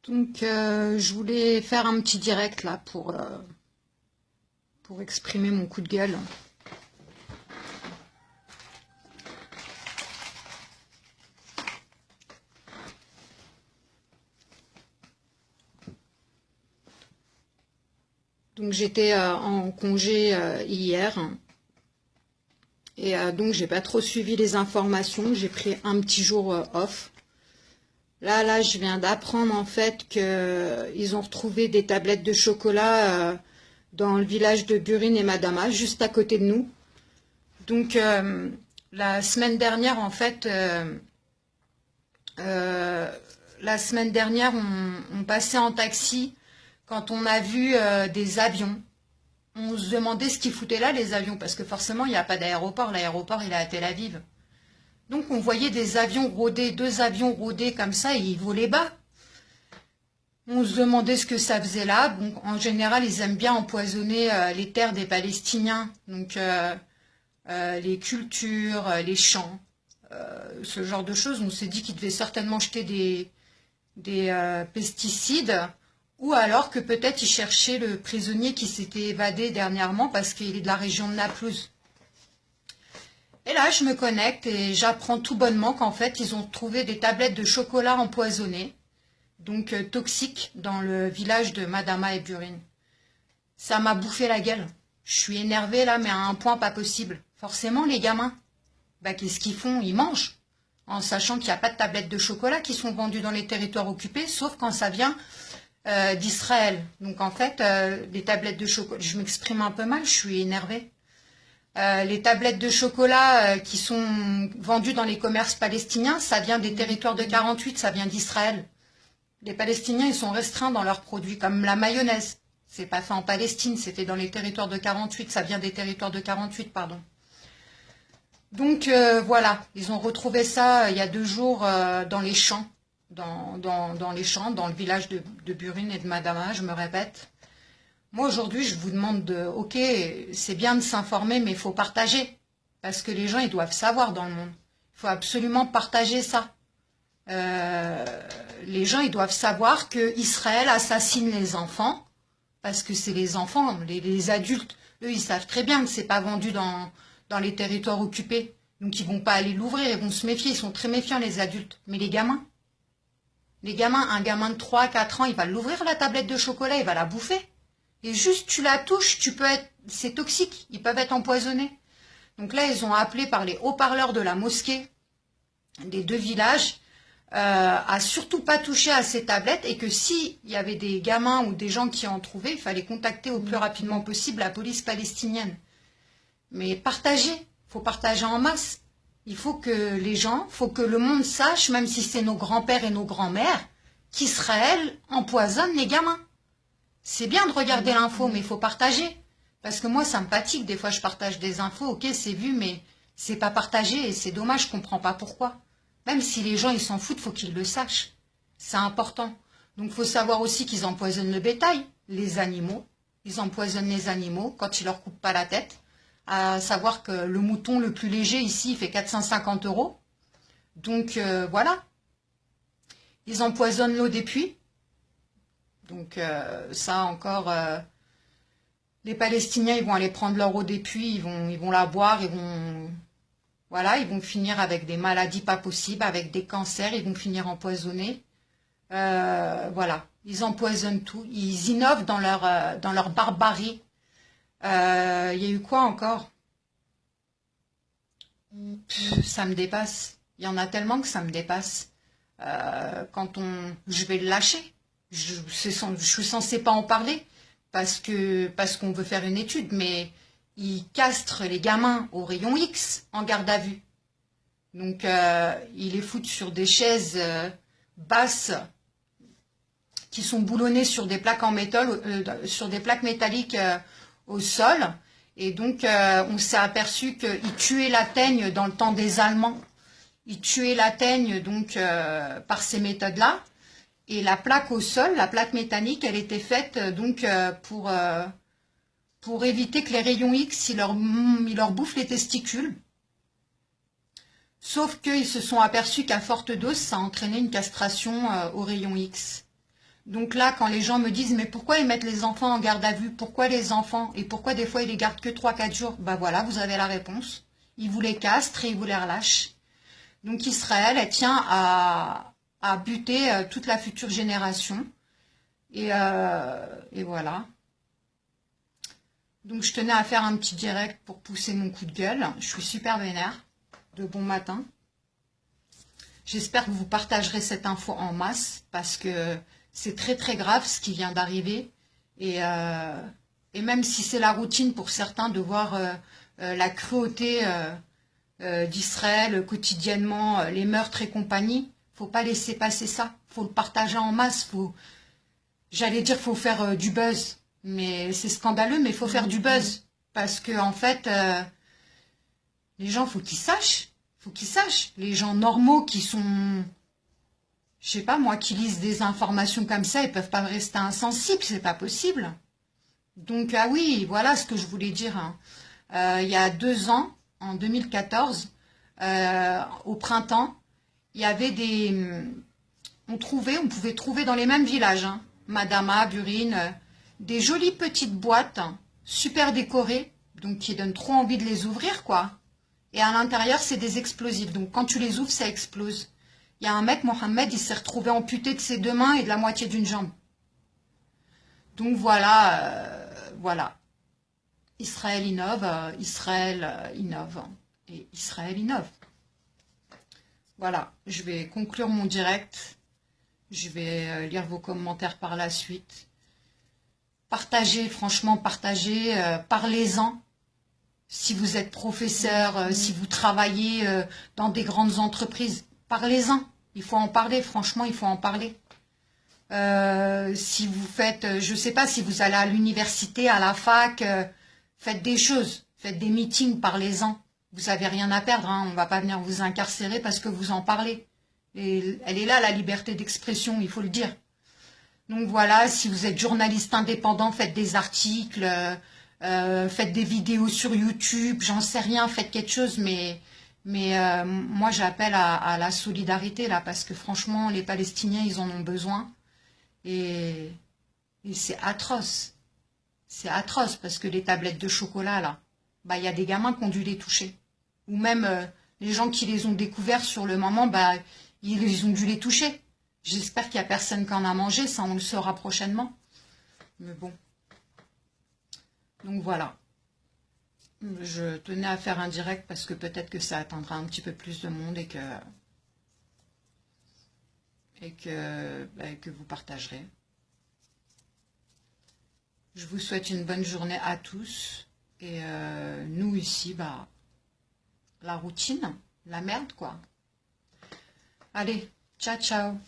Donc, je voulais faire un petit direct là pour exprimer mon coup de gueule. Donc, j'étais en congé hier et donc j'ai pas trop suivi les informations. J'ai pris un petit jour off. Là, je viens d'apprendre en fait qu'ils ont retrouvé des tablettes de chocolat dans le village de Burin et Madama, juste à côté de nous. Donc, la semaine dernière, en fait, on passait en taxi quand on a vu des avions. On se demandait ce qu'ils foutaient là, les avions, parce que forcément, il n'y a pas d'aéroport. L'aéroport, il est à Tel Aviv. Donc, on voyait des avions rôder, 2 avions rôder comme ça, et ils volaient bas. On se demandait ce que ça faisait là. Bon, en général, ils aiment bien empoisonner les terres des Palestiniens. Donc, les cultures, les champs, ce genre de choses. On s'est dit qu'ils devaient certainement jeter des pesticides, ou alors que peut-être ils cherchaient le prisonnier qui s'était évadé dernièrement parce qu'il est de la région de Naplouse. Et là, je me connecte et j'apprends tout bonnement qu'en fait, ils ont trouvé des tablettes de chocolat empoisonnées, donc toxiques, dans le village de Madama et Burin. Ça m'a bouffé la gueule. Je suis énervée là, mais à un point pas possible. Forcément, les gamins, qu'est-ce qu'ils font? Ils mangent, en sachant qu'il n'y a pas de tablettes de chocolat qui sont vendues dans les territoires occupés, sauf quand ça vient d'Israël. Donc en fait, les tablettes de chocolat, je m'exprime un peu mal, je suis énervée. Les tablettes de chocolat qui sont vendues dans les commerces palestiniens, ça vient des territoires de 48, ça vient d'Israël. Les Palestiniens, ils sont restreints dans leurs produits, comme la mayonnaise. C'est pas fait en Palestine, c'est fait dans les territoires de 48, ça vient des territoires de 48, pardon. Donc voilà, ils ont retrouvé ça il y a 2 jours dans les champs, dans les champs, dans le village de Burin et de Madama, je me répète. Moi, aujourd'hui, je vous demande ok, c'est bien de s'informer, mais il faut partager. Parce que les gens, ils doivent savoir dans le monde. Il faut absolument partager ça. Les gens, ils doivent savoir que Israël assassine les enfants, parce que c'est les enfants, les adultes. Eux, ils savent très bien que c'est pas vendu dans les territoires occupés. Donc, ils vont pas aller l'ouvrir, ils vont se méfier. Ils sont très méfiants, les adultes. Mais les gamins, un gamin de 3-4 ans, il va l'ouvrir, la tablette de chocolat, il va la bouffer. Et juste tu la touches, c'est toxique, ils peuvent être empoisonnés. Donc là, ils ont appelé par les haut-parleurs de la mosquée des 2 villages à surtout pas toucher à ces tablettes et que s'il y avait des gamins ou des gens qui en trouvaient, il fallait contacter au plus rapidement possible la police palestinienne. Mais partager, faut partager en masse. Il faut que faut que le monde sache, même si c'est nos grands-pères et nos grands-mères, qu'Israël empoisonne les gamins. C'est bien de regarder l'info, mais il faut partager. Parce que moi, ça me fatigue. Des fois, je partage des infos. Ok, c'est vu, mais c'est pas partagé. Et c'est dommage, je comprends pas pourquoi. Même si les gens, ils s'en foutent, faut qu'ils le sachent. C'est important. Donc, il faut savoir aussi qu'ils empoisonnent le bétail, les animaux. Ils empoisonnent les animaux quand ils leur coupent pas la tête. À savoir que le mouton le plus léger, ici, il fait 450 €. Donc, voilà. Ils empoisonnent l'eau des puits. Donc ça encore, les Palestiniens, ils vont aller prendre leur eau des puits, ils vont la boire, ils vont finir avec des maladies pas possibles, avec des cancers, ils vont finir empoisonnés. Voilà, ils empoisonnent tout, ils innovent dans leur barbarie. Il y a eu quoi encore? Ça me dépasse. Il y en a tellement que ça me dépasse. Je vais le lâcher. Je suis censée pas en parler parce qu'on veut faire une étude, mais ils castrent les gamins au rayon X en garde à vue. Donc ils les foutent sur des chaises basses qui sont boulonnées sur des plaques en métal, sur des plaques métalliques au sol. Et donc on s'est aperçu qu'ils tuaient la teigne dans le temps des Allemands. Ils tuaient la teigne donc par ces méthodes-là. Et la plaque au sol, la plaque métallique, elle était faite donc pour éviter que les rayons X, ils leur bouffent les testicules. Sauf qu'ils se sont aperçus qu'à forte dose, ça entraînait une castration aux rayons X. Donc là, quand les gens me disent, mais pourquoi ils mettent les enfants en garde à vue? Pourquoi les enfants? Et pourquoi des fois ils les gardent que 3-4 jours? Bah voilà, vous avez la réponse. Ils vous les castrent et ils vous les relâchent. Donc Israël, elle tient à buter toute la future génération. Et voilà. Donc je tenais à faire un petit direct pour pousser mon coup de gueule. Je suis super vénère. De bon matin. J'espère que vous partagerez cette info en masse parce que c'est très très grave ce qui vient d'arriver. Et même si c'est la routine pour certains de voir la cruauté d'Israël quotidiennement, les meurtres et compagnie, faut pas laisser passer ça. Faut le partager en masse. J'allais dire faut faire du buzz, mais c'est scandaleux, mais il faut faire du buzz parce que en fait, les gens faut qu'ils sachent. Faut qu'ils sachent. Les gens normaux qui sont, je sais pas moi, qui lisent des informations comme ça, ils peuvent pas rester insensibles, c'est pas possible. Donc ah oui, voilà ce que je voulais dire. Hein. Il y a 2 ans, en 2014, au printemps, il y avait on pouvait trouver dans les mêmes villages, hein, Madama, Burine, des jolies petites boîtes, hein, super décorées, donc qui donnent trop envie de les ouvrir, quoi. Et à l'intérieur, c'est des explosifs. Donc quand tu les ouvres, ça explose. Il y a un mec, Mohamed, il s'est retrouvé amputé de ses 2 mains et de la moitié d'une jambe. Donc voilà, voilà. Israël innove, Israël innove. Et Israël innove. Voilà, je vais conclure mon direct. Je vais lire vos commentaires par la suite. Partagez, franchement, partagez, parlez-en. Si vous êtes professeur, si vous travaillez dans des grandes entreprises, parlez-en. Il faut en parler, franchement, il faut en parler. Si vous faites, je ne sais pas, si vous allez à l'université, à la fac, faites des choses, faites des meetings, parlez-en. Vous n'avez rien à perdre, hein, on ne va pas venir vous incarcérer parce que vous en parlez. Et elle est là, la liberté d'expression, il faut le dire. Donc voilà, si vous êtes journaliste indépendant, faites des articles, faites des vidéos sur YouTube, j'en sais rien, faites quelque chose, mais moi j'appelle à la solidarité là, parce que franchement, les Palestiniens, ils en ont besoin. Et c'est atroce. C'est atroce, parce que les tablettes de chocolat, là, bah, y a des gamins qui ont dû les toucher. Ou même les gens qui les ont découverts sur le moment, bah, ils ont dû les toucher. J'espère qu'il n'y a personne qui en a mangé, ça on le saura prochainement. Mais bon. Donc voilà. Je tenais à faire un direct parce que peut-être que ça atteindra un petit peu plus de monde et que vous partagerez. Je vous souhaite une bonne journée à tous. Et nous ici, bah, la routine, la merde quoi. Allez, ciao ciao.